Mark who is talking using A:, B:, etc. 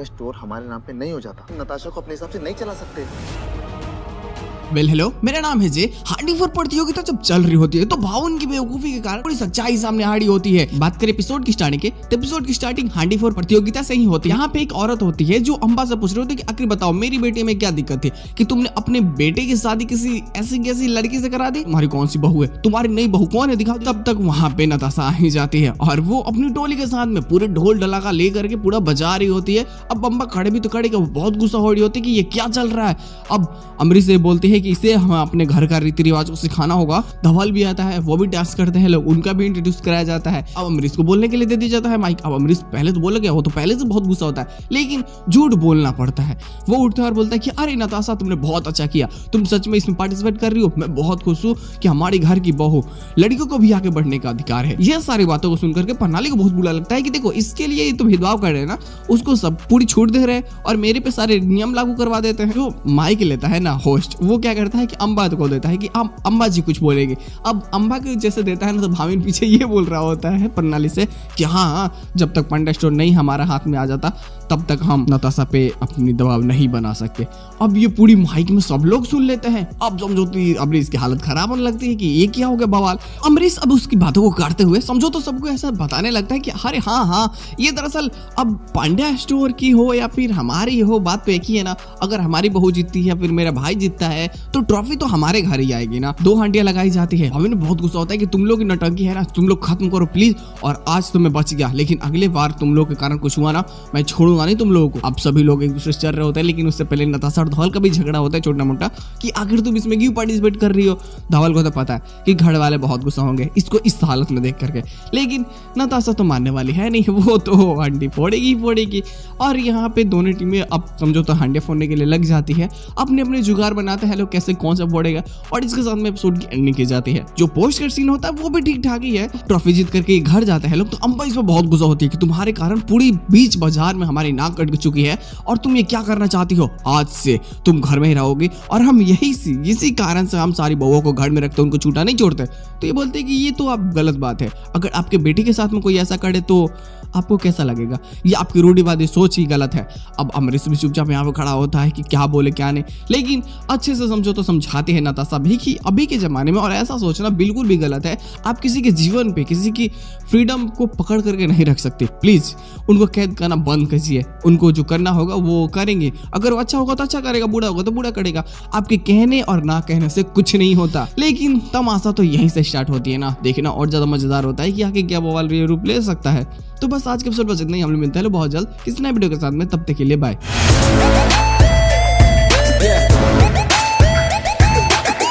A: Pandya store हमारे नाम पे नहीं हो जाता। नताशा को अपने हिसाब से नहीं चला सकते।
B: हेलो, मेरा नाम है जे। हांडी फोर प्रतियोगिता जब चल रही होती है तो भावन की बेवकूफी के कारण बड़ी सच्चाई सामने आ रही होती है। बात करें एपिसोड की स्टार्टिंग के, तो एपिसोड की स्टार्टिंग हांडी फोर प्रतियोगिता से ही होती है। यहाँ पे एक औरत होती है जो अंबा से पूछ रही होती है कि आखिर बताओ मेरी बेटी में क्या दिक्कत है कि तुमने अपने बेटे की शादी किसी ऐसी लड़की से करा दी। तुम्हारी कौन सी बहू है, तुम्हारी नई बहू कौन है, दिखाओ। तब तक वहाँ पे नताशा आ ही जाती है और वो अपनी टोली के साथ में पूरे ढोल ढलाका लेकर के पूरा बजा रही होती है। अब अंबा खड़े भी तो खड़े, वो बहुत गुस्सा हो रही होती है कि ये क्या चल रहा है। अब अमरीश से बोलती है कि इसे हम अपने घर का रीति रिवाज को सिखाना होगा। धवल भी आता है, वो भी डांस करते हैं लोग, उनका भी इंट्रोड्यूस कराया जाता है। अब अमरीश को बोलने के लिए दे दिया जाता है माइक। अब अमरीश पहले तो बोल गया, वो तो पहले से बहुत गुस्सा होता है, लेकिन झूठ बोलना पड़ता है। वो उठता है और बोलता है कि अरे नताशा, तुमने बहुत अच्छा किया, तुम सच में इसमें पार्टिसिपेट कर रही हो। मैं बहुत खुश हूँ कि हमारे घर की बहू, लड़कियों को भी आगे बढ़ने का अधिकार है। यह सारी बातों को सुनकर के प्रणाली को बहुत बुरा लगता है कि देखो, इसके लिए ये तो भेदभाव कर रहे हैं ना, उसको सब पूरी छूट दे रहे हैं और मेरे पे सारे नियम लागू करवा देते हैं। जो माइक लेता है ना होस्ट, वो क्या करता है कि अंबा को देता है कि अम्बा जी कुछ बोलेंगे। अब अम्बा के जैसे देता है ना, तो भाविन पीछे ये बोल रहा होता है प्रणाली से कि हाँ, जब तक पांड्या स्टोर नहीं हमारा हाथ में आ जाता तब तक हम नताशा पे अपनी दबाव नहीं बना सकते। अब ये पूरी माइक में सब लोग सुन लेते हैं। अब समझौती अमरीश की हालत खराब होने लगती है कि ये क्या हो गया बवाल। अमरीश अब उसकी बातों को काटते हुए समझो तो सबको ऐसा बताने लगता है कि अरे हाँ, ये दरअसल अब पांड्या स्टोर की हो या फिर हमारी हो, बात तो एक ही है ना। अगर हमारी बहू जीतती है या फिर मेरा भाई जीतता है तो ट्रॉफी तो हमारे घर ही आएगी ना। 2 हांडियां लगाई जाती है। भाभी ने बहुत गुस्सा होता है कि तुम लोग की नौटंकी है ना, तुम लोग खत्म करो प्लीज। और आज तो मैं बच गया, लेकिन अगले बार तुम लोग के कारण कुछ हुआ ना, मैं छोड़ूंगा नहीं तुम लोगों को। अब सभी लोग एक दूसरे से चल रहे होते हैं, लेकिन उससे पहले नताशा और धवल का भी झगड़ा होता है छोटा मोटा कि आखिर तुम इसमें क्यों पार्टिसिपेट कर रही हो। धवल को तो पता है कि घर वाले बहुत गुस्सा होंगे इसको इस हालत में देख करके, लेकिन नताशा तो मानने वाली है नहीं, वो तो हांडी फोड़ेगी। और यहाँ पे दोनों टीमें अब समझो तो हांडी फोड़ने के लिए लग जाती है। अपने अपने जुगाड़ बनाते हैं लोग कैसे कौन सा फोड़ेगा, और इसके साथ में एपिसोड की एंडिंग की जाती है। जो पोस्ट सीन होता है वो भी ठीक ठाक ही है। ट्रॉफी जीत करके घर जाते हैं लोग, तो अंबा इसमें बहुत गुस्सा होती है कि तुम्हारे कारण पूरी बीच बाजार में हमारी नाक कट चुकी है और तुम ये क्या करना चाहती हो। आज से तुम घर में ही रहोगे और हम इसी कारण से हम सारी बहुओं को घर में रखते, उनको छूटा नहीं छोड़ते। तो ये बोलते हैं कि ये तो आप गलत बात है। अगर आपके बेटी के साथ में कोई ऐसा करे तो आपको कैसा लगेगा, ये आपकी रूढ़िवादी सोच ही गलत है। अब अमरीश भी चुपचाप यहाँ पे खड़ा होता है कि क्या बोले क्या नहीं, लेकिन अच्छे से समझो तो समझाती है नताशा भी कि अभी के जमाने में और ऐसा सोचना बिल्कुल भी गलत है। आप किसी के जीवन पे किसी की फ्रीडम को पकड़ करके नहीं रख सकते। प्लीज उनको कैद करना बंद कीजिए। उनको जो करना होगा वो करेंगे, अगर वो अच्छा होगा तो अच्छा करेगा, बुरा होगा तो बुरा करेगा। आपके कहने और ना कहने से कुछ नहीं होता। लेकिन तमाशा तो यहीं से स्टार्ट होती है ना, देखना और ज्यादा मजेदार होता है कि आगे क्या बवाल रूप ले सकता है। तो बस आज के एपिसोड बस इतना ही। हम लोग मिलते हैं बहुत जल्द किसी नए वीडियो के साथ में, तब तक के लिए बाय।